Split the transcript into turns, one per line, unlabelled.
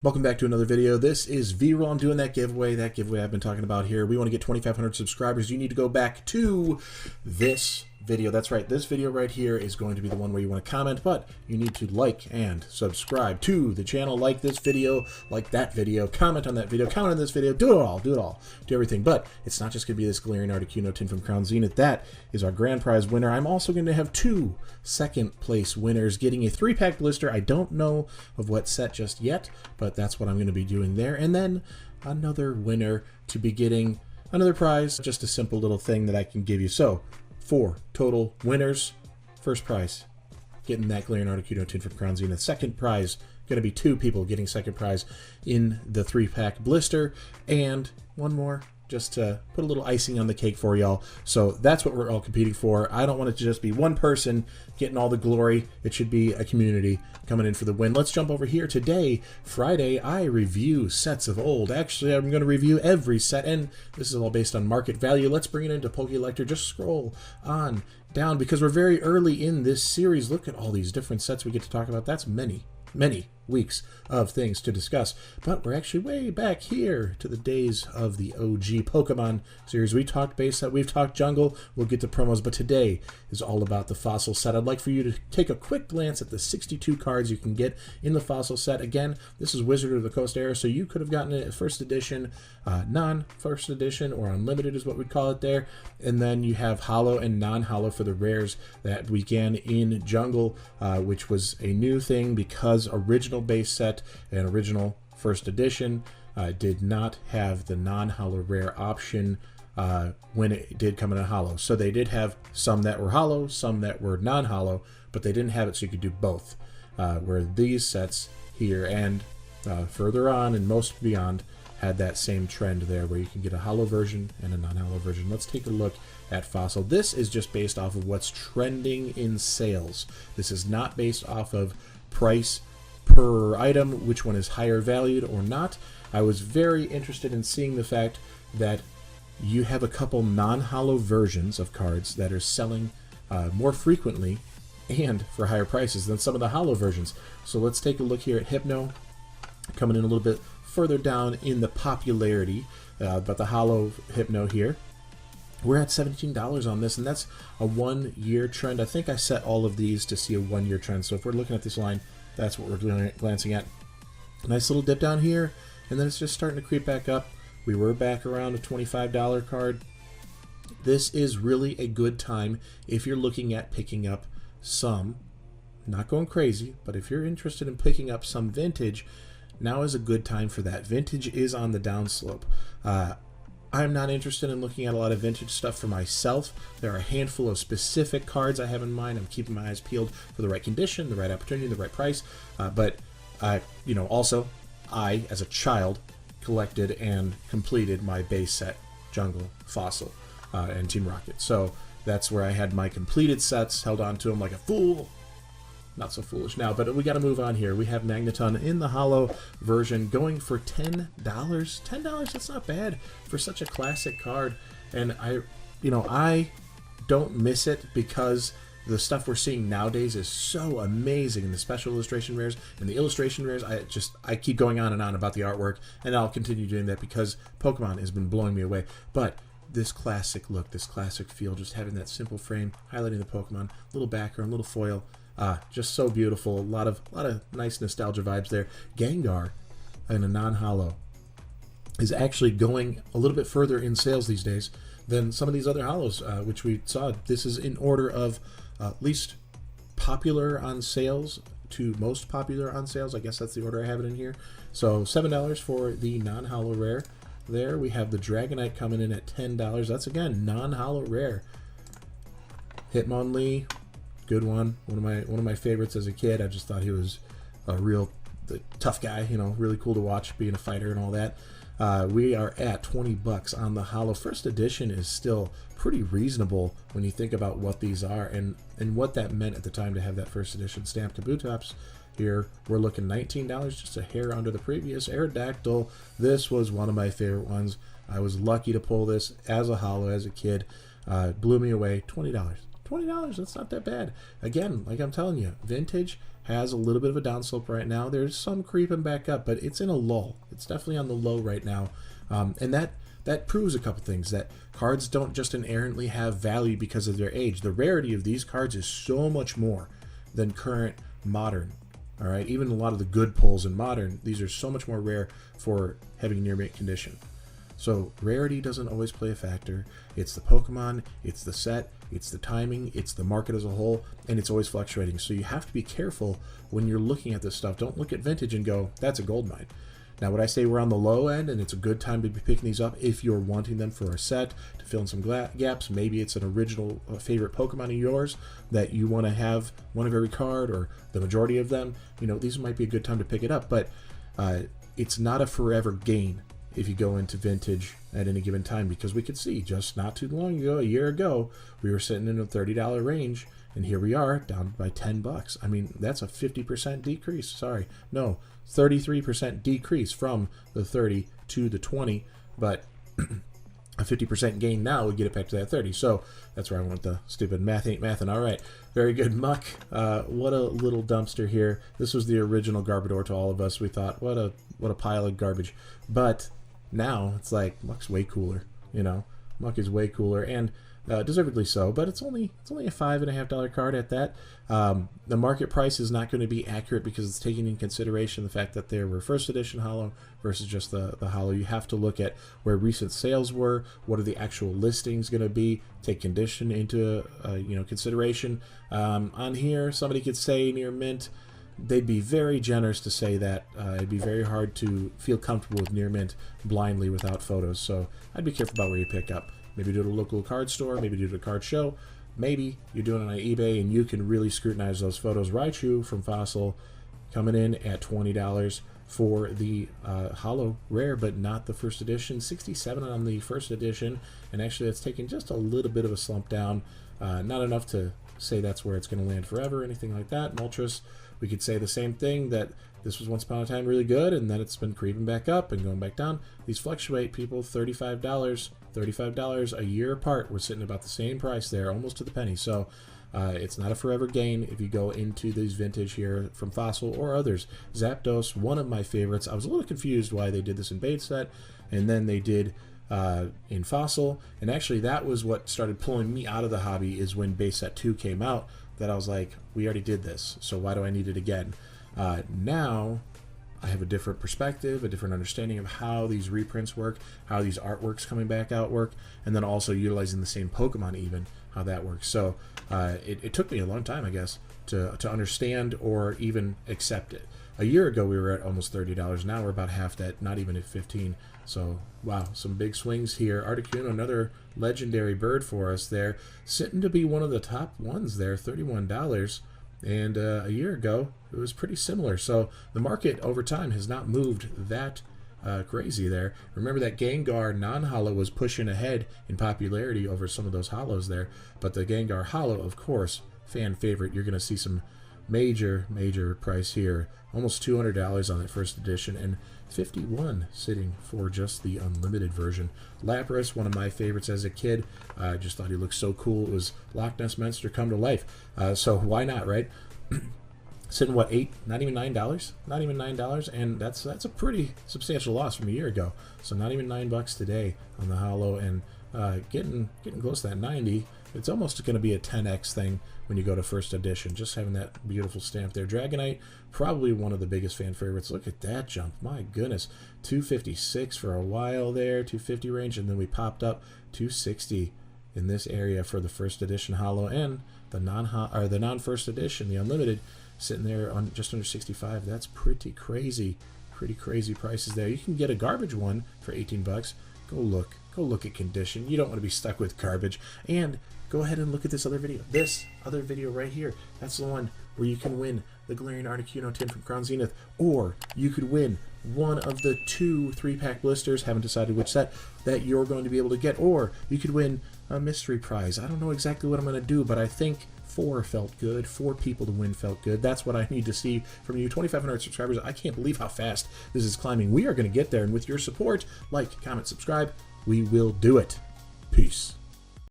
Welcome back to another video. This is V-Roll. I'm doing that giveaway I've been talking about here. We want to get 2,500 subscribers. You need to go back to this video. That's right. This video right here is going to be the one where you want to comment, but you need to like and subscribe to the channel. Like this video, like that video, comment on that video, comment on this video, do it all, do everything. But it's not just going to be this glaring Articuno tin from Crown Zenith. That is our grand prize winner. I'm also going to have two second place winners getting a 3-pack blister. I don't know of what set just yet, but that's what I'm going to be doing there. And then another winner to be getting another prize, just a simple little thing that I can give you. So 4 total winners. First prize, getting that glaring Articuno tin from Crown Zenith. Second prize, going to be 2 people getting second prize in the 3-pack blister. And one more, just to put a little icing on the cake for y'all. So that's what we're all competing for. I don't want it to just be one person getting all the glory. It should be a community coming in for the win. Let's jump over here. Today, Friday, I review sets of old. Actually, I'm going to review every set, and this is all based on market value. Let's bring it into Pokelector. Just scroll on down because we're very early in this series. Look at all these different sets we get to talk about. That's many weeks of things to discuss, but we're actually way back here to the days of the OG Pokemon series. We talked base set, we've talked jungle, we'll get to promos, but today is all about the fossil set. I'd like for you to take a quick glance at the 62 cards you can get in the fossil set. Again, this is Wizard of the Coast era, so you could have gotten it first edition, non-first edition, or unlimited is what we'd call it there, and then you have holo and non-holo for the rares that began in jungle, which was a new thing because original base set and original first edition did not have the non-holo rare option when it did come in a holo. So they did have some that were holo, some that were non-holo, but they didn't have it so you could do both. Where these sets here and further on and most beyond had that same trend there where you can get a holo version and a non-holo version. Let's take a look at fossil. This is just based off of what's trending in sales. This is not based off of price per item, which one is higher valued or not. I was very interested in seeing the fact that you have a couple non-holo versions of cards that are selling more frequently and for higher prices than some of the holo versions. So let's take a look here at Hypno, coming in a little bit further down in the popularity, but the holo Hypno here, we're at $17 on this, and that's a 1-year trend. I think I set all of these to see a 1-year trend, so if we're looking at this line, that's what we're glancing at. Nice little dip down here, and then it's just starting to creep back up. We were back around a $25 card. This is really a good time if you're looking at picking up some, not going crazy, but if you're interested in picking up some vintage, now is a good time for that. Vintage is on the downslope. I'm not interested in looking at a lot of vintage stuff for myself. There are a handful of specific cards I have in mind. I'm keeping my eyes peeled for the right condition, the right opportunity, the right price. But also, I, as a child, collected and completed my base set, Jungle, Fossil, and Team Rocket. So that's where I had my completed sets, held on to them like a fool. Not so foolish now, but we got to move on here. We have Magneton in the holo version going for $10. $10, that's not bad for such a classic card. And I don't miss it because the stuff we're seeing nowadays is so amazing. And the special illustration rares and the illustration rares, I keep going on and on about the artwork, and I'll continue doing that because Pokemon has been blowing me away. But this classic look, this classic feel, just having that simple frame, highlighting the Pokemon, little background, little foil, just so beautiful. A lot of nice nostalgia vibes there. Gengar in a non-holo is actually going a little bit further in sales these days than some of these other holos, which we saw. This is in order of least popular on sales to most popular on sales. I guess that's the order I have it in here. So $7 for the non-holo rare. There we have the Dragonite coming in at $10. That's again non-holo rare. Hitmonlee, good one. One of my favorites as a kid. I just thought he was a real tough guy. Really cool to watch, being a fighter and all that. We are at $20 on the holo. First edition is still pretty reasonable when you think about what these are and what that meant at the time to have that first edition stamp. Kabutops here, we're looking $19, just a hair under the previous. Aerodactyl, this was one of my favorite ones. I was lucky to pull this as a holo as a kid. Blew me away. $20. $20, that's not that bad. Again, like I'm telling you, vintage has a little bit of a downslope right now. There's some creeping back up, but it's in a lull. It's definitely on the low right now. And that proves a couple things, that cards don't just inherently have value because of their age. The rarity of these cards is so much more than current modern. All right, even a lot of the good pulls in modern, these are so much more rare for having near mint condition. So rarity doesn't always play a factor. It's the Pokemon, it's the set, it's the timing, it's the market as a whole, and it's always fluctuating. So you have to be careful when you're looking at this stuff. Don't look at vintage and go, that's a gold mine. Now, would I say we're on the low end and it's a good time to be picking these up if you're wanting them for a set to fill in some gaps? Maybe it's an original favorite Pokemon of yours that you want to have one of every card or the majority of them. You know, these might be a good time to pick it up, but it's not a forever gain if you go into vintage at any given time, because we could see just not too long ago, a year ago, we were sitting in a $30 range, and here we are down by $10. I mean, that's a 50% decrease. Sorry, no, 33% decrease from the 30 to the 20, but a 50% gain now would get it back to that 30. So that's where I want the stupid math ain't mathin'. All right, very good. Muck, what a little dumpster here. This was the original Garbodor to all of us. We thought, what a pile of garbage. But now it's like Muck's way cooler. You know, Muck is way cooler, and deservedly so. But it's only a $5.50 card at that. The market price is not going to be accurate because it's taking into consideration the fact that they were first edition holo versus just the holo. You have to look at where recent sales were. What are the actual listings going to be? Take condition into consideration. On here, somebody could say near mint. They'd be very generous to say that. It'd be very hard to feel comfortable with near mint blindly without photos. So I'd be careful about where you pick up. Maybe do it at a local card store. Maybe do it at a card show. Maybe you're doing it on eBay and you can really scrutinize those photos. Raichu from Fossil coming in at $20 for the holo rare, but not the first edition. $67 on the first edition, and actually that's taking just a little bit of a slump down. Not enough to say that's where it's going to land forever, anything like that. Moltres, we could say the same thing, that this was once upon a time really good, and then it's been creeping back up and going back down. These fluctuate, people. $35 a year apart. We're sitting about the same price there, almost to the penny. So it's not a forever gain if you go into these vintage here from Fossil or others. Zapdos, one of my favorites. I was a little confused why they did this in bait set, and then they did in Fossil, and actually that was what started pulling me out of the hobby, is when base set 2 came out, that I was like, we already did this, so why do I need it again? Now I have a different perspective, a different understanding of how these reprints work, how these artworks coming back out work, and then also utilizing the same Pokemon even, how that works. So it took me a long time, I guess, to understand or even accept it. A year ago we were at almost $30. Now we're about half that, not even at 15. So wow, some big swings here. Articuno, another legendary bird for us there, sitting to be one of the top ones there, $31. And a year ago it was pretty similar. So the market over time has not moved that crazy there. Remember that Gengar non-holo was pushing ahead in popularity over some of those holos there, but the Gengar holo, of course, fan favorite. You're going to see some major price here, almost $200 on that first edition, and $51 sitting for just the unlimited version. Lapras, one of my favorites as a kid. I just thought he looked so cool. It was Loch Ness Monster come to life. So why not, right? Sitting what, $8? Not even $9? Not even $9, and that's a pretty substantial loss from a year ago. So not even $9 today on the holo, and getting close to that 90. It's almost going to be a 10x thing when you go to first edition. Just having that beautiful stamp there. Dragonite, probably one of the biggest fan favorites. Look at that jump. My goodness. 256 for a while there, 250 range, and then we popped up 260 in this area for the first edition holo, and the non-first edition, the unlimited, sitting there on just under 65. That's pretty crazy. Pretty crazy prices there. You can get a garbage one for 18 bucks. Go look at condition. You don't want to be stuck with garbage. And go ahead and look at this other video. This other video right here. That's the one where you can win the Galarian Articuno tin from Crown Zenith, or you could win one of the 2 3-pack blisters, haven't decided which set, that you're going to be able to get, or you could win a mystery prize. I don't know exactly what I'm going to do, but I think 4 felt good. 4 people to win felt good. That's what I need to see from you. 2,500 subscribers. I can't believe how fast this is climbing. We are going to get there, and with your support, like, comment, subscribe, we will do it. Peace.